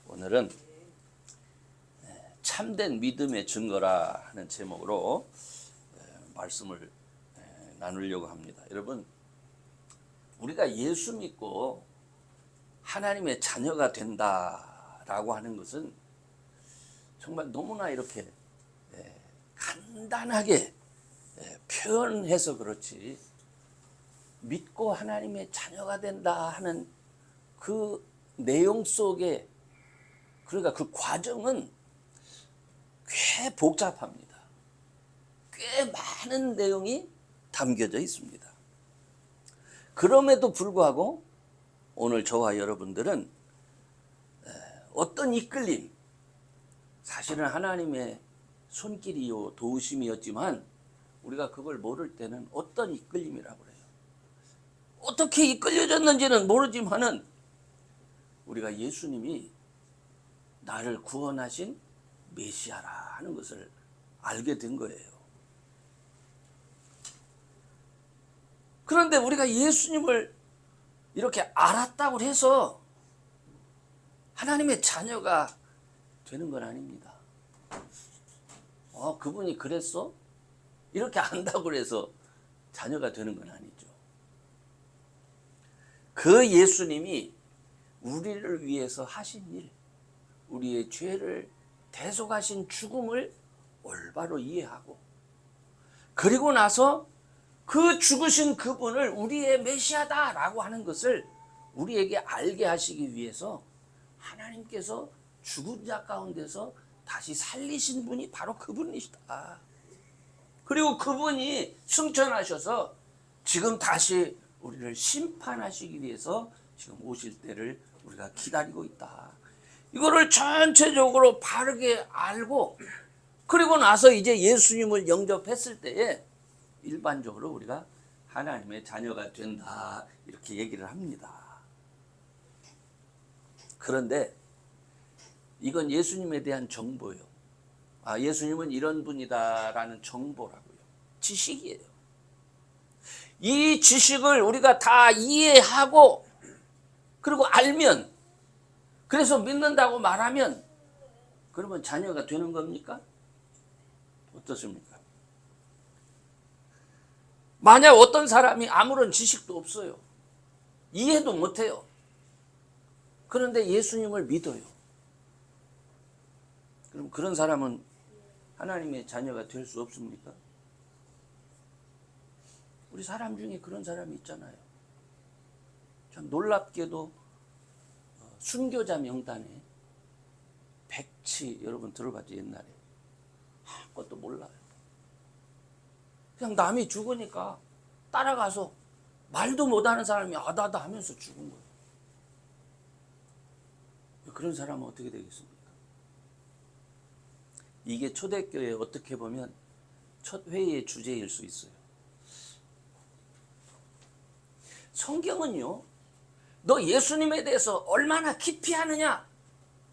오늘은 참된 믿음의 증거라 하는 제목으로 말씀을 나누려고 합니다. 여러분, 우리가 예수 믿고 하나님의 자녀가 된다라고 하는 것은 정말 너무나 이렇게 간단하게 표현해서 그렇지, 믿고 하나님의 자녀가 된다 하는 그 내용 속에, 그러니까 그 과정은 꽤 복잡합니다. 꽤 많은 내용이 담겨져 있습니다. 그럼에도 불구하고 오늘 저와 여러분들은 어떤 이끌림, 사실은 하나님의 손길이요 도우심이었지만 우리가 그걸 모를 때는 어떤 이끌림이라고 그래요. 어떻게 이끌려졌는지는 모르지만은 우리가 예수님이 나를 구원하신 메시아라 하는 것을 알게 된 거예요. 그런데 우리가 예수님을 이렇게 알았다고 해서 하나님의 자녀가 되는 건 아닙니다. 그분이 그랬어? 이렇게 안다고 해서 자녀가 되는 건 아니죠. 그 예수님이 우리를 위해서 하신 일, 우리의 죄를 대속하신 죽음을 올바로 이해하고, 그리고 나서 그 죽으신 그분을 우리의 메시아다라고 하는 것을 우리에게 알게 하시기 위해서 하나님께서 죽은 자 가운데서 다시 살리신 분이 바로 그분이시다. 그리고 그분이 승천하셔서 지금 다시 우리를 심판하시기 위해서 지금 오실 때를 우리가 기다리고 있다. 이거를 전체적으로 바르게 알고, 그리고 나서 이제 예수님을 영접했을 때에 일반적으로 우리가 하나님의 자녀가 된다, 이렇게 얘기를 합니다. 그런데 이건 예수님에 대한 정보예요. 예수님은 이런 분이다라는 정보라고요. 지식이에요. 이 지식을 우리가 다 이해하고, 그리고 알면, 그래서 믿는다고 말하면, 그러면 자녀가 되는 겁니까? 어떻습니까? 만약 어떤 사람이 아무런 지식도 없어요. 이해도 못해요. 그런데 예수님을 믿어요. 그럼 그런 사람은 하나님의 자녀가 될 수 없습니까? 우리 사람 중에 그런 사람이 있잖아요. 참 놀랍게도 순교자 명단에 백치, 여러분 들어봤죠? 옛날에 아무것도 몰라요. 그냥 남이 죽으니까 따라가서 말도 못하는 사람이 아다다 하면서 죽은 거예요. 그런 사람은 어떻게 되겠습니까? 이게 초대교회 어떻게 보면 첫 회의의 주제일 수 있어요. 성경은요, 너 예수님에 대해서 얼마나 깊이 아느냐,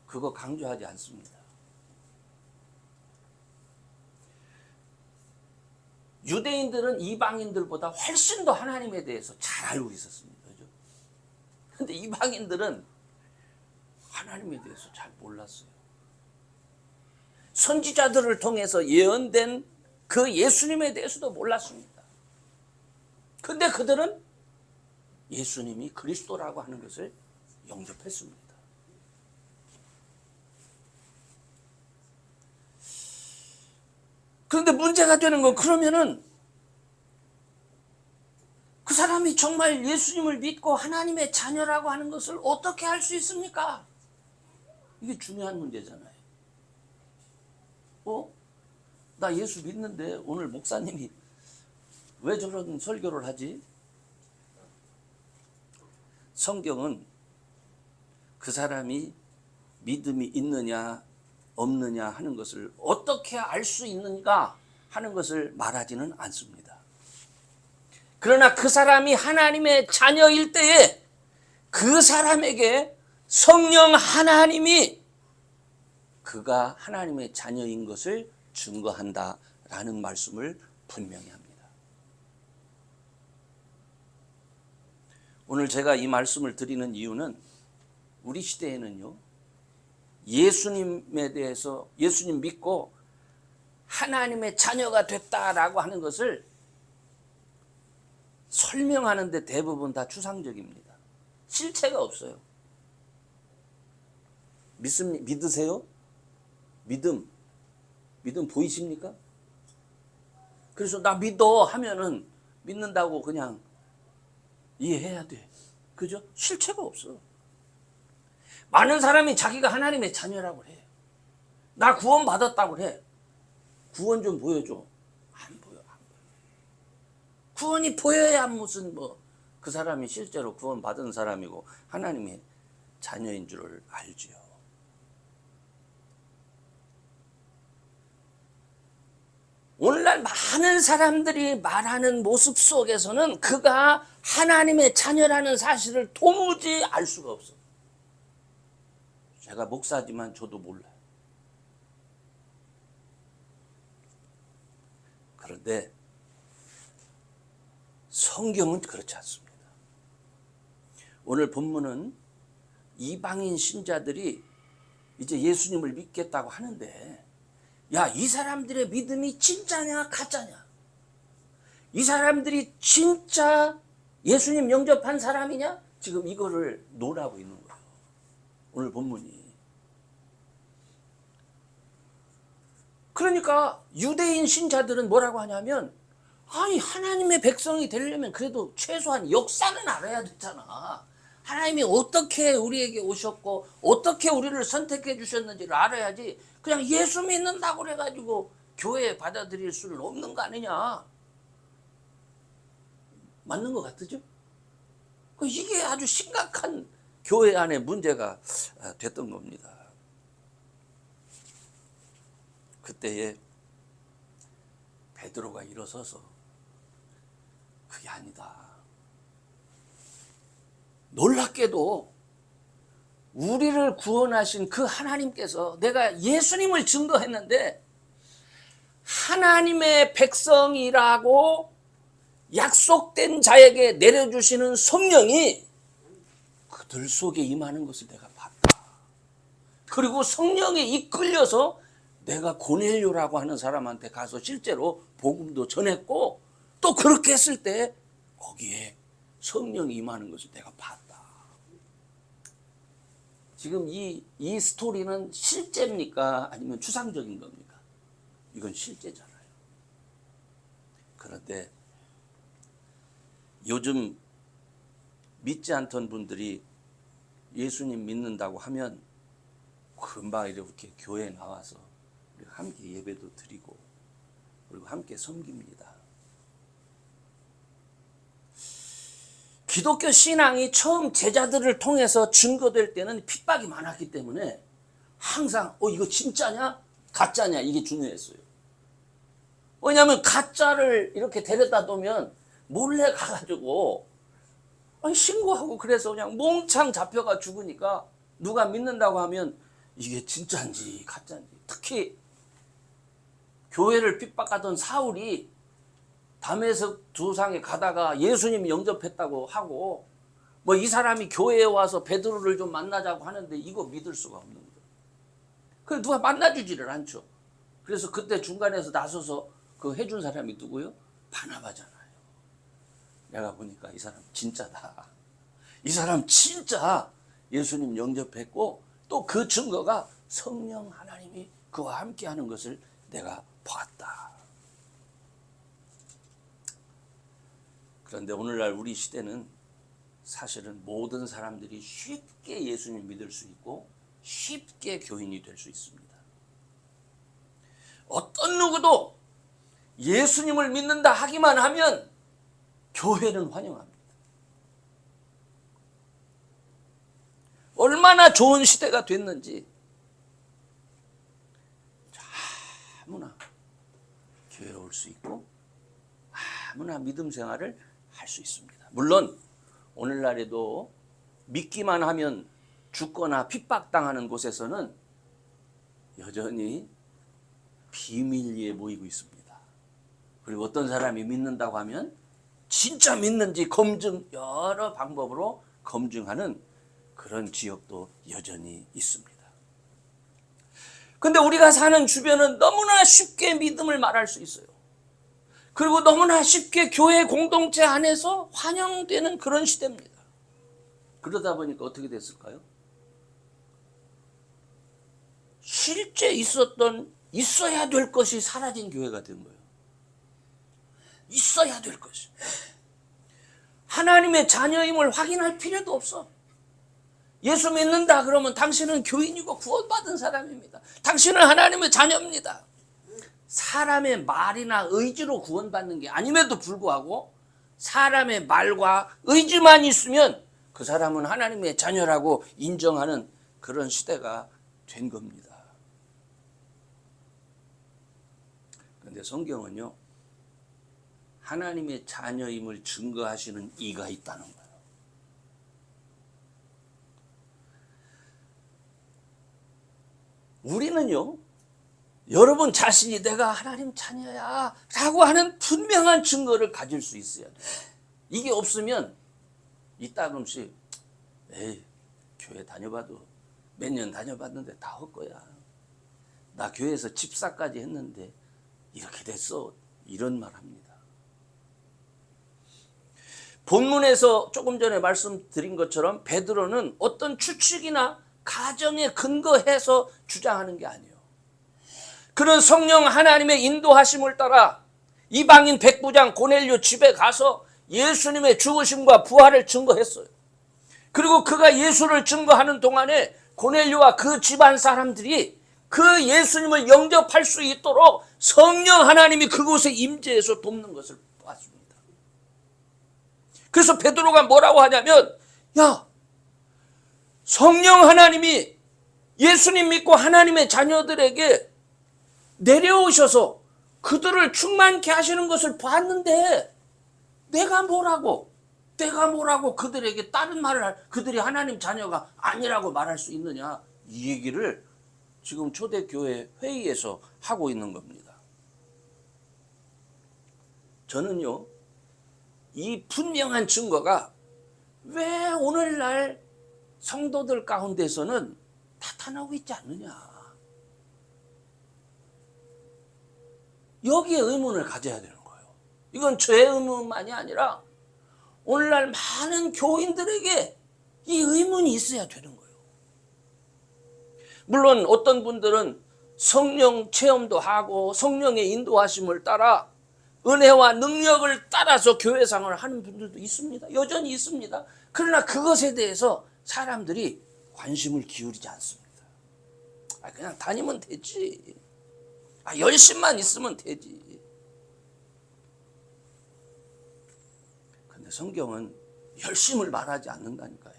그거 강조하지 않습니다. 유대인들은 이방인들보다 훨씬 더 하나님에 대해서 잘 알고 있었습니다. 그죠? 근데 이방인들은 하나님에 대해서 잘 몰랐어요. 선지자들을 통해서 예언된 그 예수님에 대해서도 몰랐습니다. 근데 그들은 예수님이 그리스도라고 하는 것을 영접했습니다. 그런데 문제가 되는 건, 그러면은 그 사람이 정말 예수님을 믿고 하나님의 자녀라고 하는 것을 어떻게 할 수 있습니까? 이게 중요한 문제잖아요. 나 예수 믿는데 오늘 목사님이 왜 저런 설교를 하지? 성경은 그 사람이 믿음이 있느냐 없느냐 하는 것을 어떻게 알 수 있는가 하는 것을 말하지는 않습니다. 그러나 그 사람이 하나님의 자녀일 때에 그 사람에게 성령 하나님이 그가 하나님의 자녀인 것을 증거한다라는 말씀을 분명히 합니다. 오늘 제가 이 말씀을 드리는 이유는 우리 시대에는요, 예수님에 대해서 예수님 믿고 하나님의 자녀가 됐다라고 하는 것을 설명하는데 대부분 다 추상적입니다. 실체가 없어요. 믿으세요? 믿음 보이십니까? 그래서 나 믿어 하면은 믿는다고 그냥 이해해야 돼. 그죠? 실체가 없어. 많은 사람이 자기가 하나님의 자녀라고 해. 나 구원 받았다고 해. 구원 좀 보여줘. 안 보여. 구원이 보여야 무슨 그 사람이 실제로 구원 받은 사람이고 하나님의 자녀인 줄을 알지요. 오늘날 많은 사람들이 말하는 모습 속에서는 그가 하나님의 자녀라는 사실을 도무지 알 수가 없어. 제가 목사지만 저도 몰라요. 그런데 성경은 그렇지 않습니다. 오늘 본문은 이방인 신자들이 이제 예수님을 믿겠다고 하는데, 야, 이 사람들의 믿음이 진짜냐 가짜냐? 이 사람들이 진짜 예수님 영접한 사람이냐? 지금 이거를 논하고 있는 거예요. 오늘 본문이. 그러니까 유대인 신자들은 뭐라고 하냐면, 아니 하나님의 백성이 되려면 그래도 최소한 역사는 알아야 되잖아. 하나님이 어떻게 우리에게 오셨고 어떻게 우리를 선택해 주셨는지를 알아야지 그냥 예수 믿는다고 그래가지고 교회에 받아들일 수는 없는 거 아니냐. 맞는 것 같으죠? 이게 아주 심각한 교회 안에 문제가 됐던 겁니다. 그때에 베드로가 일어서서 그게 아니다. 놀랍게도 우리를 구원하신 그 하나님께서 내가 예수님을 증거했는데 하나님의 백성이라고 약속된 자에게 내려주시는 성령이 그들 속에 임하는 것을 내가 봤다. 그리고 성령에 이끌려서 내가 고넬료라고 하는 사람한테 가서 실제로 복음도 전했고 또 그렇게 했을 때 거기에 성령이 임하는 것을 내가 봤다. 지금 이 스토리는 실제입니까? 아니면 추상적인 겁니까? 이건 실제잖아요. 그런데 요즘 믿지 않던 분들이 예수님 믿는다고 하면 금방 이렇게 교회에 나와서 함께 예배도 드리고 그리고 함께 섬깁니다. 기독교 신앙이 처음 제자들을 통해서 증거될 때는 핍박이 많았기 때문에 항상 이거 진짜냐 가짜냐 이게 중요했어요. 왜냐하면 가짜를 이렇게 데려다 두면 몰래 가가지고 신고하고 그래서 그냥 몽창 잡혀가 죽으니까 누가 믿는다고 하면 이게 진짜인지 가짜인지. 특히 교회를 핍박하던 사울이 다메섹 두상에 가다가 예수님 영접했다고 하고 이 사람이 교회에 와서 베드로를 좀 만나자고 하는데 이거 믿을 수가 없는 거예요. 그래서 누가 만나주지를 않죠. 그래서 그때 중간에서 나서서 그 해준 사람이 누구요? 바나바잖아요. 내가 보니까 이 사람 진짜다. 이 사람 진짜 예수님 영접했고 또 그 증거가 성령 하나님이 그와 함께하는 것을 내가 봤다. 그런데 오늘날 우리 시대는 사실은 모든 사람들이 쉽게 예수님 믿을 수 있고 쉽게 교인이 될 수 있습니다. 어떤 누구도 예수님을 믿는다 하기만 하면 교회는 환영합니다. 얼마나 좋은 시대가 됐는지 아무나 교회에 올 수 있고 아무나 믿음 생활을 할 수 있습니다. 물론 오늘날에도 믿기만 하면 죽거나 핍박당하는 곳에서는 여전히 비밀리에 모이고 있습니다. 그리고 어떤 사람이 믿는다고 하면 진짜 믿는지 여러 방법으로 검증하는 그런 지역도 여전히 있습니다. 근데 우리가 사는 주변은 너무나 쉽게 믿음을 말할 수 있어요. 그리고 너무나 쉽게 교회 공동체 안에서 환영되는 그런 시대입니다. 그러다 보니까 어떻게 됐을까요? 실제 있어야 될 것이 사라진 교회가 된 거예요. 있어야 될 것이. 하나님의 자녀임을 확인할 필요도 없어. 예수 믿는다 그러면 당신은 교인이고 구원받은 사람입니다. 당신은 하나님의 자녀입니다. 사람의 말이나 의지로 구원받는 게 아님에도 불구하고 사람의 말과 의지만 있으면 그 사람은 하나님의 자녀라고 인정하는 그런 시대가 된 겁니다. 그런데 성경은요, 하나님의 자녀임을 증거하시는 이가 있다는 거예요. 우리는요, 여러분 자신이 내가 하나님 자녀야 라고 하는 분명한 증거를 가질 수 있어야 돼요. 이게 없으면 이따금씩 에이, 교회 다녀봐도 몇 년 다녀봤는데 다 헛거야. 나 교회에서 집사까지 했는데 이렇게 됐어. 이런 말 합니다. 본문에서 조금 전에 말씀드린 것처럼 베드로는 어떤 추측이나 가정에 근거해서 주장하는 게 아니에요. 그는 성령 하나님의 인도하심을 따라 이방인 백부장 고넬료 집에 가서 예수님의 죽으심과 부활을 증거했어요. 그리고 그가 예수를 증거하는 동안에 고넬료와 그 집안 사람들이 그 예수님을 영접할 수 있도록 성령 하나님이 그곳에 임재해서 돕는 것을 봤습니다. 그래서 베드로가 뭐라고 하냐면, 야, 성령 하나님이 예수님 믿고 하나님의 자녀들에게 내려오셔서 그들을 충만케 하시는 것을 봤는데 내가 뭐라고 그들에게 다른 말을 그들이 하나님 자녀가 아니라고 말할 수 있느냐, 이 얘기를 지금 초대교회 회의에서 하고 있는 겁니다. 저는요, 이 분명한 증거가 왜 오늘날 성도들 가운데서는 나타나고 있지 않느냐, 여기에 의문을 가져야 되는 거예요. 이건 저의 의문만이 아니라 오늘날 많은 교인들에게 이 의문이 있어야 되는 거예요. 물론 어떤 분들은 성령 체험도 하고 성령의 인도하심을 따라 은혜와 능력을 따라서 교회생활을 하는 분들도 있습니다. 여전히 있습니다. 그러나 그것에 대해서 사람들이 관심을 기울이지 않습니다. 그냥 다니면 되지. 열심만 있으면 되지. 근데 성경은 열심을 말하지 않는다니까요.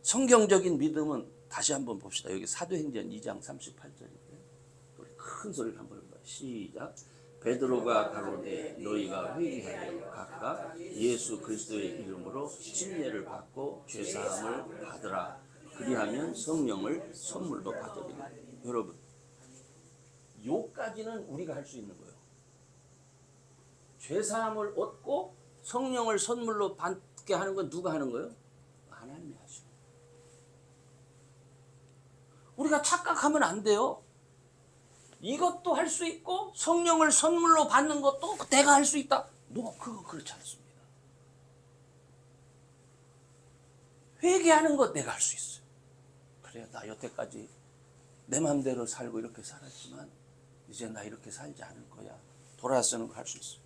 성경적인 믿음은 다시 한번 봅시다. 여기 사도행전 2장 38절인데 우리 큰 소리를 한번 해볼까요? 시작. 베드로가 가로되 너희가 회개하여 각각 예수 그리스도의 이름으로 침례를 받고 죄사함을 받으라. 그리하면 성령을 선물로 받으리라. 여러분, 요까지는 우리가 할 수 있는 거예요. 죄사함을 얻고 성령을 선물로 받게 하는 건 누가 하는 거예요? 하나님이 하시는 거예요. 우리가 착각하면 안 돼요. 이것도 할 수 있고 성령을 선물로 받는 것도 내가 할 수 있다. 그거 그렇지 않습니다. 회개하는 것 내가 할 수 있어요. 그래, 나 여태까지 내 마음대로 살고 이렇게 살았지만 이제 나 이렇게 살지 않을 거야. 돌아서는 거 할 수 있어요.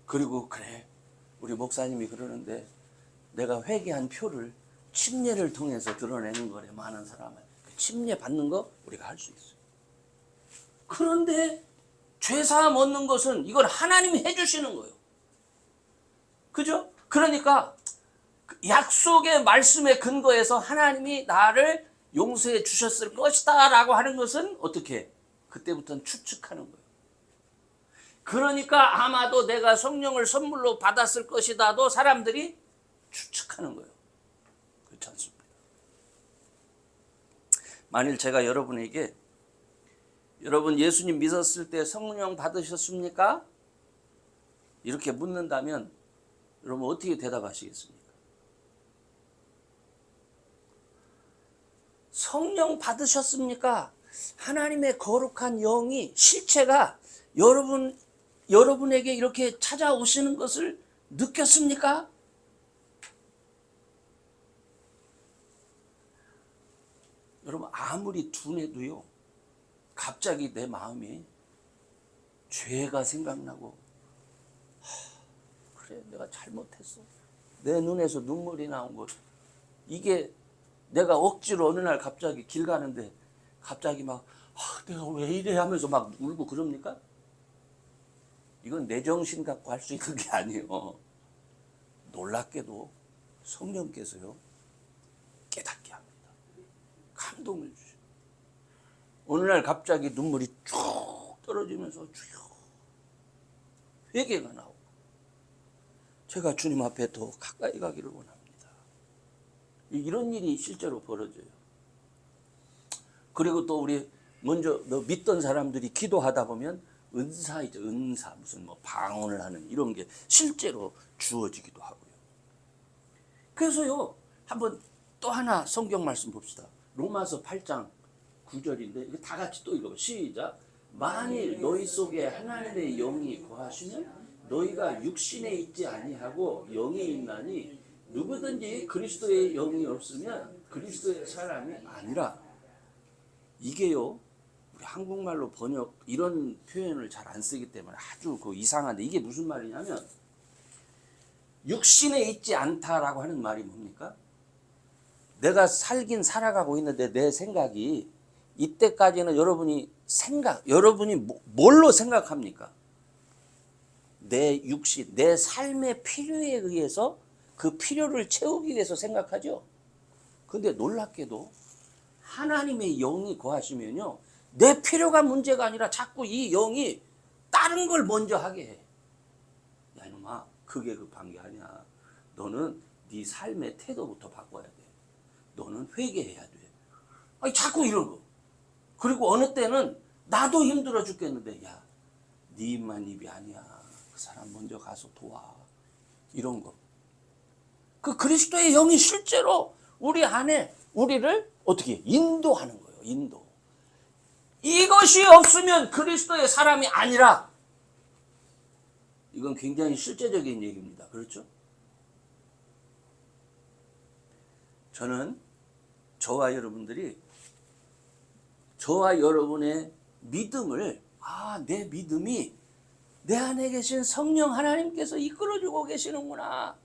그리고 그래, 우리 목사님이 그러는데 내가 회개한 표를 침례를 통해서 드러내는 거래. 많은 사람을 침례 받는 거 우리가 할 수 있어요. 그런데 죄사함 얻는 것은 이걸 하나님이 해주시는 거예요. 그죠? 그러니까 약속의 말씀에 근거해서 하나님이 나를 용서해 주셨을 것이다 라고 하는 것은 어떻게? 그때부터는 추측하는 거예요. 그러니까 아마도 내가 성령을 선물로 받았을 것이다도 사람들이 추측하는 거예요. 그렇지 않습니다. 만일 제가 여러분에게 여러분 예수님 믿었을 때 성령 받으셨습니까? 이렇게 묻는다면 여러분 어떻게 대답하시겠습니까? 성령 받으셨습니까? 하나님의 거룩한 영이 실체가 여러분에게 이렇게 찾아오시는 것을 느꼈습니까? 여러분 아무리 둔해도요 갑자기 내 마음이 죄가 생각나고 그래 내가 잘못했어. 내 눈에서 눈물이 나온 것 이게 내가 억지로 어느 날 갑자기 길 가는데 갑자기 막 내가 왜 이래 하면서 막 울고 그럽니까? 이건 내 정신 갖고 할 수 있는 게 아니에요. 놀랍게도 성령께서요 깨닫게 합니다. 감동을 주셔. 어느 날 갑자기 눈물이 쭉 떨어지면서 주여 회개가 나오고 제가 주님 앞에 더 가까이 가기를 원합니다. 이런 일이 실제로 벌어져요. 그리고 또 우리 먼저 믿던 사람들이 기도하다 보면 은사이죠. 은사 무슨 뭐 방언을 하는 이런 게 실제로 주어지기도 하고요. 그래서요 한번 또 하나 성경 말씀 봅시다. 로마서 8장 9절인데 이거 다 같이 또 읽어봐. 시작. 만일 너희 속에 하나님의 영이 거하시면 너희가 육신에 있지 아니하고 영에 있나니 누구든지 그리스도의 영이 없으면 그리스도의 사람이 아니라. 이게요 우리 한국말로 번역 이런 표현을 잘 안 쓰기 때문에 아주 이상한데 이게 무슨 말이냐면 육신에 있지 않다라고 하는 말이 뭡니까? 내가 살긴 살아가고 있는데 내 생각이 이때까지는 여러분이 뭘로 생각합니까? 내 육신, 내 삶의 필요에 의해서 그 필요를 채우기 위해서 생각하죠. 근데 놀랍게도 하나님의 영이 거하시면요 내 필요가 문제가 아니라 자꾸 이 영이 다른 걸 먼저 하게 해. 야 이놈아 그게 급한 게 아니야. 너는 네 삶의 태도부터 바꿔야 돼. 너는 회개해야 돼. 아니 자꾸 이런 거. 그리고 어느 때는 나도 힘들어 죽겠는데 야 네 입만 입이 아니야. 그 사람 먼저 가서 도와. 이런 거. 그 그리스도의 영이 실제로 우리 안에 우리를 어떻게 인도하는 거예요. 인도. 이것이 없으면 그리스도의 사람이 아니라. 이건 굉장히 실제적인 얘기입니다. 그렇죠? 저는 저와 여러분들이 저와 여러분의 믿음을 내 믿음이 내 안에 계신 성령 하나님께서 이끌어주고 계시는구나.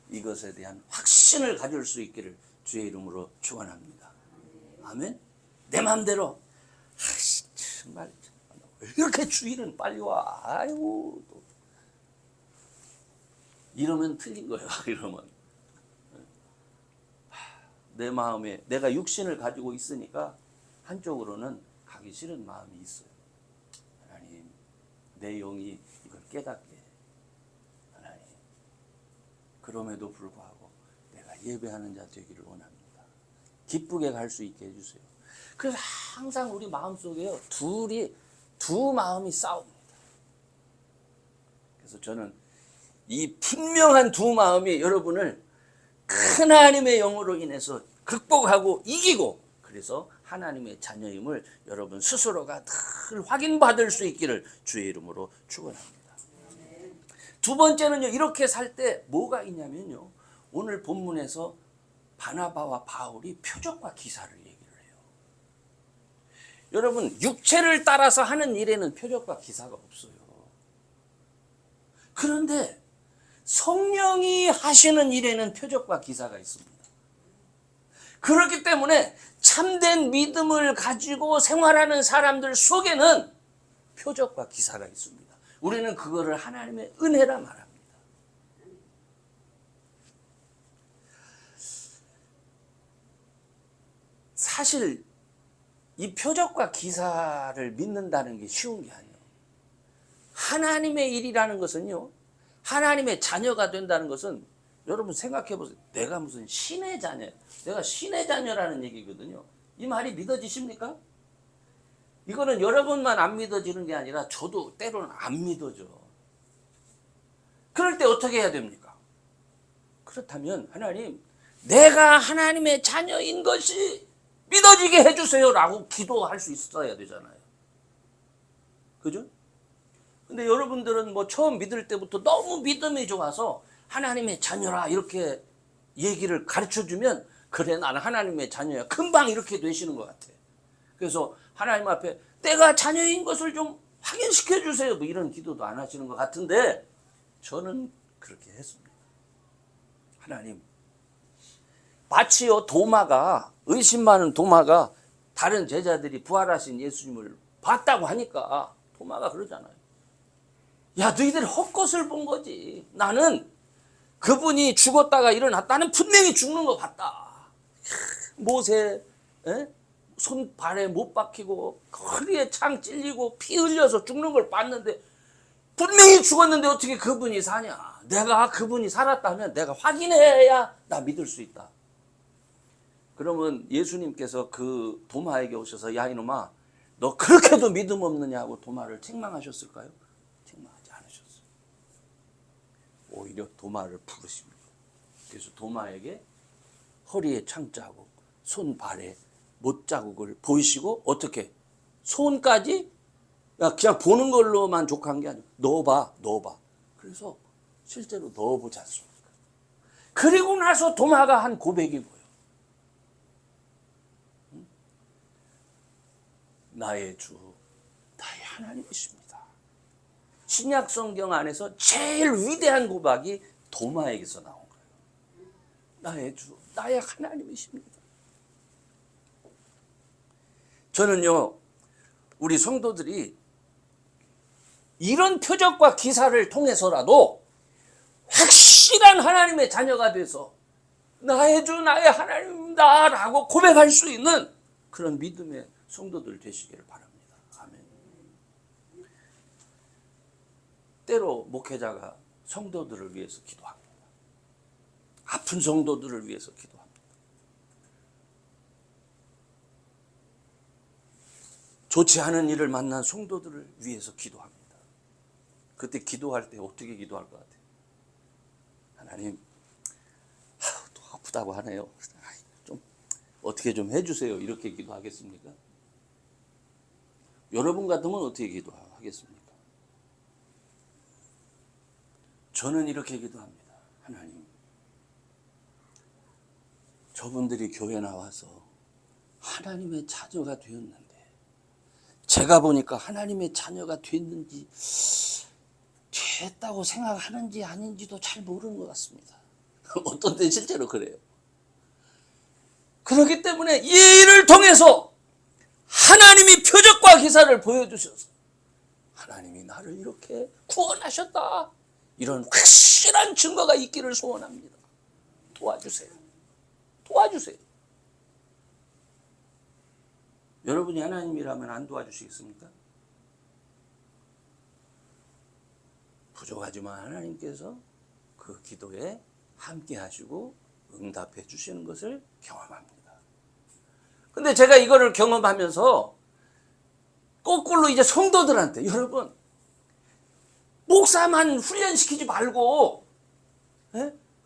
이것에 대한 확신을 가질 수 있기를 주의 이름으로 축원합니다. 아멘. 내 마음대로 정말 왜 이렇게 주일은 빨리 와. 아이고 또 이러면 틀린 거예요. 이러면 내 마음에 내가 육신을 가지고 있으니까 한쪽으로는 가기 싫은 마음이 있어요. 하나님 내 영이 이걸 깨닫게 해. 하나님 그럼에도 불구하고 내가 예배하는 자 되기를 원합니다. 기쁘게 갈 수 있게 해주세요. 그래서 항상 우리 마음속에요 두 마음이 싸웁니다. 그래서 저는 이 분명한 두 마음이 여러분을 큰 하나님의 영으로 인해서 극복하고 이기고 그래서 하나님의 자녀임을 여러분 스스로가 늘 확인받을 수 있기를 주의 이름으로 축원합니다. 두 번째는요 이렇게 살 때 뭐가 있냐면요 오늘 본문에서 바나바와 바울이 표적과 기사를 얘기를 해요. 여러분 육체를 따라서 하는 일에는 표적과 기사가 없어요. 그런데 성령이 하시는 일에는 표적과 기사가 있습니다. 그렇기 때문에 참된 믿음을 가지고 생활하는 사람들 속에는 표적과 기사가 있습니다. 우리는 그거를 하나님의 은혜라 말합니다. 사실 이 표적과 기사를 믿는다는 게 쉬운 게 아니에요. 하나님의 일이라는 것은요. 하나님의 자녀가 된다는 것은 여러분 생각해 보세요. 내가 무슨 신의 자녀, 내가 신의 자녀라는 얘기거든요. 이 말이 믿어지십니까? 이거는 여러분만 안 믿어지는 게 아니라 저도 때로는 안 믿어져. 그럴 때 어떻게 해야 됩니까? 그렇다면 하나님, 내가 하나님의 자녀인 것이 믿어지게 해주세요라고 기도할 수 있어야 되잖아요. 그죠? 근데 여러분들은 뭐 처음 믿을 때부터 너무 믿음이 좋아서 하나님의 자녀라 이렇게 얘기를 가르쳐주면 그래 나는 하나님의 자녀야. 금방 이렇게 되시는 것 같아. 그래서 하나님 앞에 내가 자녀인 것을 좀 확인시켜 주세요. 뭐 이런 기도도 안 하시는 것 같은데 저는 그렇게 했습니다. 하나님, 마치요 도마가, 의심 많은 도마가 다른 제자들이 부활하신 예수님을 봤다고 하니까 도마가 그러잖아요. 야, 너희들이 헛것을 본 거지. 나는 그분이 죽었다가 일어났다는 분명히 죽는 거 봤다. 못에 손 발에 못 박히고 허리에 창 찔리고 피 흘려서 죽는 걸 봤는데 분명히 죽었는데 어떻게 그분이 사냐. 내가 그분이 살았다면 내가 확인해야 나 믿을 수 있다. 그러면 예수님께서 그 도마에게 오셔서 야 이놈아 너 그렇게도 믿음 없느냐고 도마를 책망하셨을까요? 책망하지 않으셨어요. 오히려 도마를 부르십니다. 그래서 도마에게 허리에 창자국, 손 발에 못자국을 보이시고 어떻게 손까지 그냥 보는 걸로만 족한 게 아니고 넣어봐. 그래서 실제로 넣어보지 않습니까? 그리고 나서 도마가 한 고백이 뭐예요? 나의 주, 나의 하나님이십니다. 신약 성경 안에서 제일 위대한 고백이 도마에게서 나온 거예요. 나의 주, 나의 하나님이십니다. 저는요, 우리 성도들이 이런 표적과 기사를 통해서라도 확실한 하나님의 자녀가 돼서 나의 주, 나의 하나님입니다 라고 고백할 수 있는 그런 믿음의 성도들 되시기를 바랍니다. 아멘. 때로 목회자가 성도들을 위해서 기도합니다. 아픈 성도들을 위해서 기도합니다. 좋지 않은 일을 만난 성도들을 위해서 기도합니다. 그때 기도할 때 어떻게 기도할 것 같아요? 하나님, 또 아프다고 하네요. 좀 어떻게 좀 해주세요. 이렇게 기도하겠습니까? 여러분 같으면 어떻게 기도하겠습니까? 저는 이렇게 기도합니다. 하나님, 저분들이 교회 나와서 하나님의 자녀가 되었는데 제가 보니까 하나님의 자녀가 됐는지 됐다고 생각하는지 아닌지도 잘 모르는 것 같습니다. 어떤 때 실제로 그래요. 그렇기 때문에 이 일을 통해서 하나님이 표적과 기사를 보여주셔서 하나님이 나를 이렇게 구원하셨다. 이런 확실한 증거가 있기를 소원합니다. 도와주세요. 도와주세요. 여러분이 하나님이라면 안 도와주시겠습니까? 부족하지만 하나님께서 그 기도에 함께 하시고 응답해 주시는 것을 경험합니다. 근데 제가 이거를 경험하면서 거꾸로 이제 성도들한테 여러분 목사만 훈련시키지 말고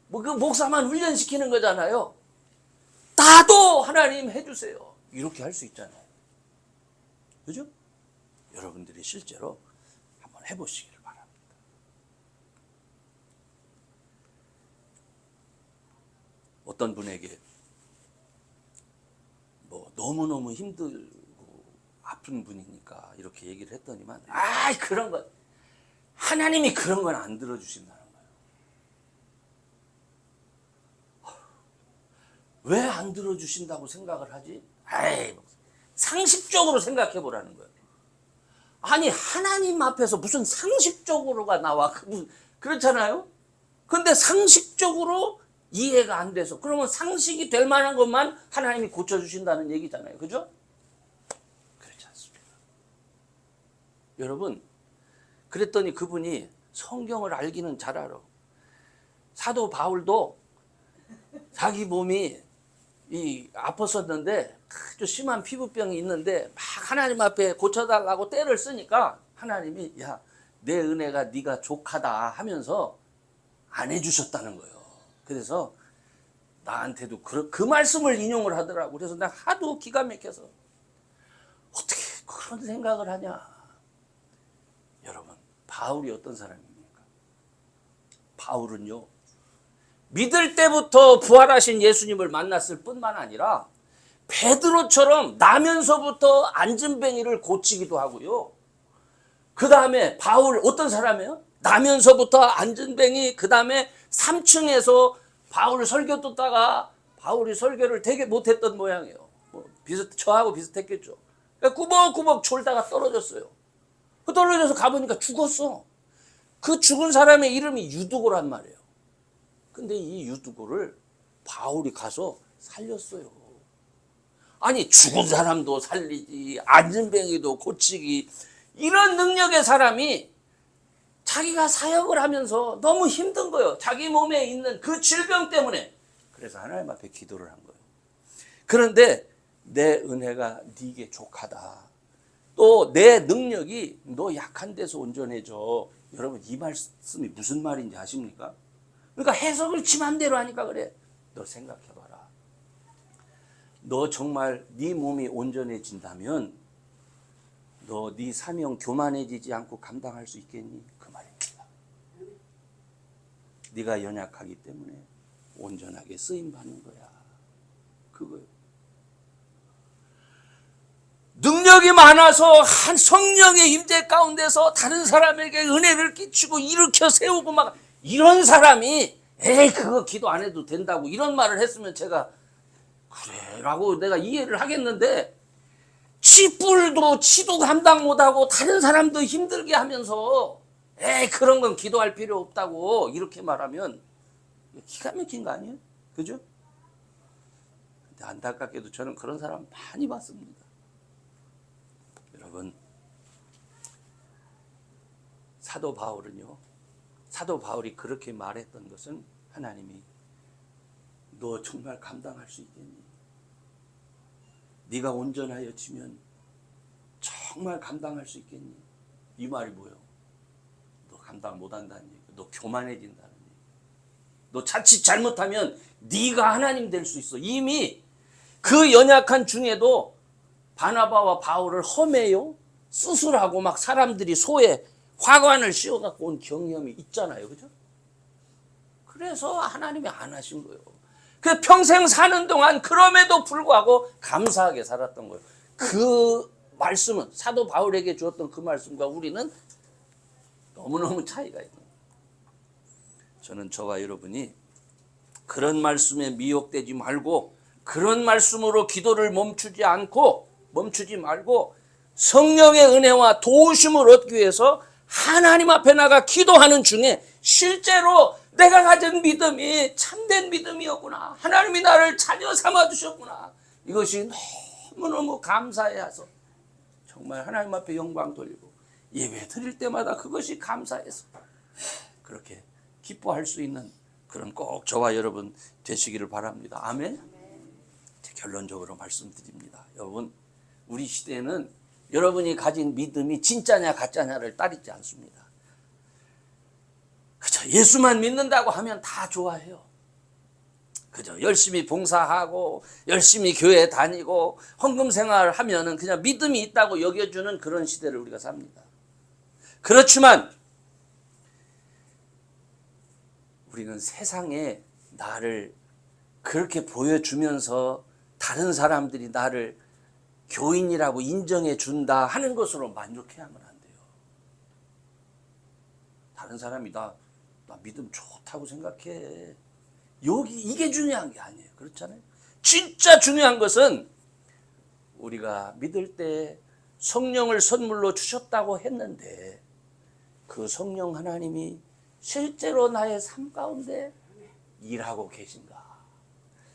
뭐 그 목사만 훈련시키는 거잖아요. 나도 하나님 해주세요. 이렇게 할 수 있잖아요. 그죠? 여러분들이 실제로 한번 해보시기를 바랍니다. 어떤 분에게 뭐 너무너무 힘들고 아픈 분이니까 이렇게 얘기를 했더니만 그런 거 하나님이 그런 건 안 들어주신다는 거예요. 왜 안 들어주신다고 생각을 하지? 상식적으로 생각해 보라는 거예요. 아니 하나님 앞에서 무슨 상식적으로가 나와 그렇잖아요. 근데 상식적으로 이해가 안 돼서 그러면 상식이 될 만한 것만 하나님이 고쳐주신다는 얘기잖아요. 그죠? 그렇지 않습니다. 여러분 그랬더니 그분이 성경을 알기는 잘 알아. 사도 바울도 자기 몸이 아팠었는데 아주 심한 피부병이 있는데 막 하나님 앞에 고쳐달라고 떼를 쓰니까 하나님이 야, 내 은혜가 네가 족하다 하면서 안 해주셨다는 거예요. 그래서 나한테도 그 말씀을 인용을 하더라고. 그래서 내가 하도 기가 막혀서 어떻게 그런 생각을 하냐. 여러분, 바울이 어떤 사람입니까? 바울은요, 믿을 때부터 부활하신 예수님을 만났을 뿐만 아니라 베드로처럼 나면서부터 안진뱅이를 고치기도 하고요. 그 다음에 바울 어떤 사람이에요? 나면서부터 안진뱅이, 그 다음에 3층에서 바울 설교 듣다가 바울이 설교를 되게 못했던 모양이에요. 저하고 비슷했겠죠. 꾸벅꾸벅 졸다가 떨어졌어요. 떨어져서 가보니까 죽었어. 그 죽은 사람의 이름이 유두고란 말이에요. 근데 이 유두고를 바울이 가서 살렸어요. 아니, 죽은 사람도 살리지, 안진뱅이도 고치기, 이런 능력의 사람이 자기가 사역을 하면서 너무 힘든 거예요. 자기 몸에 있는 그 질병 때문에. 그래서 하나님 앞에 기도를 한 거예요. 그런데 내 은혜가 네게 족하다. 또 내 능력이 너 약한 데서 온전해져. 여러분, 이 말씀이 무슨 말인지 아십니까? 그러니까 해석을 지 맘대로 하니까 그래. 너 생각해봐라. 너 정말 네 몸이 온전해진다면 너 네 사명 교만해지지 않고 감당할 수 있겠니? 그 말입니다. 네가 연약하기 때문에 온전하게 쓰임받는 거야. 그거요. 능력이 많아서 한 성령의 임재 가운데서 다른 사람에게 은혜를 끼치고 일으켜 세우고 막 이런 사람이 에이 그거 기도 안 해도 된다고 이런 말을 했으면 제가 그래 라고 내가 이해를 하겠는데, 지 뿔도 지도 감당 못하고 다른 사람도 힘들게 하면서 에이 그런 건 기도할 필요 없다고 이렇게 말하면 기가 막힌 거 아니에요? 그죠? 근데 안타깝게도 저는 그런 사람 많이 봤습니다. 여러분, 사도 바울은요, 사도 바울이 그렇게 말했던 것은 하나님이 너 정말 감당할 수 있겠니? 네가 온전하여지면 정말 감당할 수 있겠니? 이 말이 뭐예요? 너 감당 못한다는 얘기, 너 교만해진다는 얘기. 너 자칫 잘못하면 네가 하나님 될 수 있어. 이미 그 연약한 중에도 바나바와 바울을 험해요, 수술하고 막 사람들이 소에 화관을 씌워갖고 온 경험이 있잖아요. 그죠? 그래서 하나님이 안 하신 거예요. 그 평생 사는 동안 그럼에도 불구하고 감사하게 살았던 거예요. 그 말씀은 사도 바울에게 주었던 그 말씀과 우리는 너무너무 차이가 있는 거예요. 저는 저와 여러분이 그런 말씀에 미혹되지 말고 그런 말씀으로 기도를 멈추지 말고 성령의 은혜와 도우심을 얻기 위해서 하나님 앞에 나가 기도하는 중에 실제로 내가 가진 믿음이 참된 믿음이었구나, 하나님이 나를 자녀 삼아주셨구나, 이것이 너무너무 감사해서 정말 하나님 앞에 영광 돌리고 예배 드릴 때마다 그것이 감사해서 그렇게 기뻐할 수 있는 그런 꼭 저와 여러분 되시기를 바랍니다. 아멘. 결론적으로 말씀드립니다. 여러분, 우리 시대에는 여러분이 가진 믿음이 진짜냐 가짜냐를 따르지 않습니다. 그죠? 예수만 믿는다고 하면 다 좋아해요. 그죠? 열심히 봉사하고 열심히 교회 다니고 헌금 생활을 하면은 그냥 믿음이 있다고 여겨주는 그런 시대를 우리가 삽니다. 그렇지만 우리는 세상에 나를 그렇게 보여주면서 다른 사람들이 나를 교인이라고 인정해 준다 하는 것으로 만족해야만 안 돼요. 다른 사람이 나 믿음 좋다고 생각해. 이게 중요한 게 아니에요. 그렇잖아요. 진짜 중요한 것은 우리가 믿을 때 성령을 선물로 주셨다고 했는데 그 성령 하나님이 실제로 나의 삶 가운데 일하고 계신가?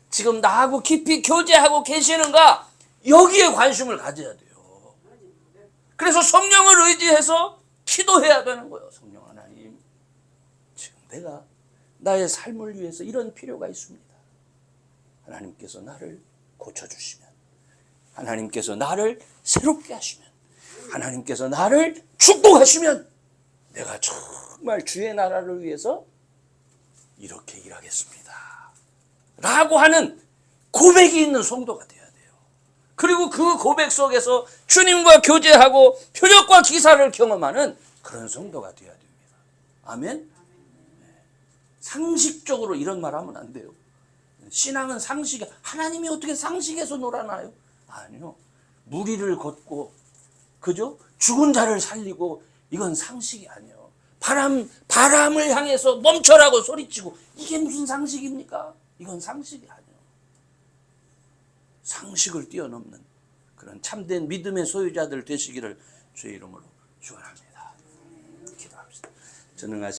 지금 나하고 깊이 교제하고 계시는가? 여기에 관심을 가져야 돼요. 그래서 성령을 의지해서 기도해야 되는 거예요. 성령 하나님, 지금 내가 나의 삶을 위해서 이런 필요가 있습니다. 하나님께서 나를 고쳐주시면, 하나님께서 나를 새롭게 하시면, 하나님께서 나를 축복하시면 내가 정말 주의 나라를 위해서 이렇게 일하겠습니다. 라고 하는 고백이 있는 성도가 돼야 돼요. 그리고 그 고백 속에서 주님과 교제하고 표적과 기사를 경험하는 그런 성도가 돼야 됩니다. 아멘? 상식적으로 이런 말 하면 안 돼요. 신앙은 상식이, 하나님이 어떻게 상식에서 놀아나요? 아니요. 무리를 걷고, 그죠? 죽은 자를 살리고, 이건 상식이 아니에요. 바람을 향해서 멈춰라고 소리치고, 이게 무슨 상식입니까? 이건 상식이 아니에요. 상식을 뛰어넘는 그런 참된 믿음의 소유자들 되시기를 주의 이름으로 축원합니다. 기도합시다. 전능하신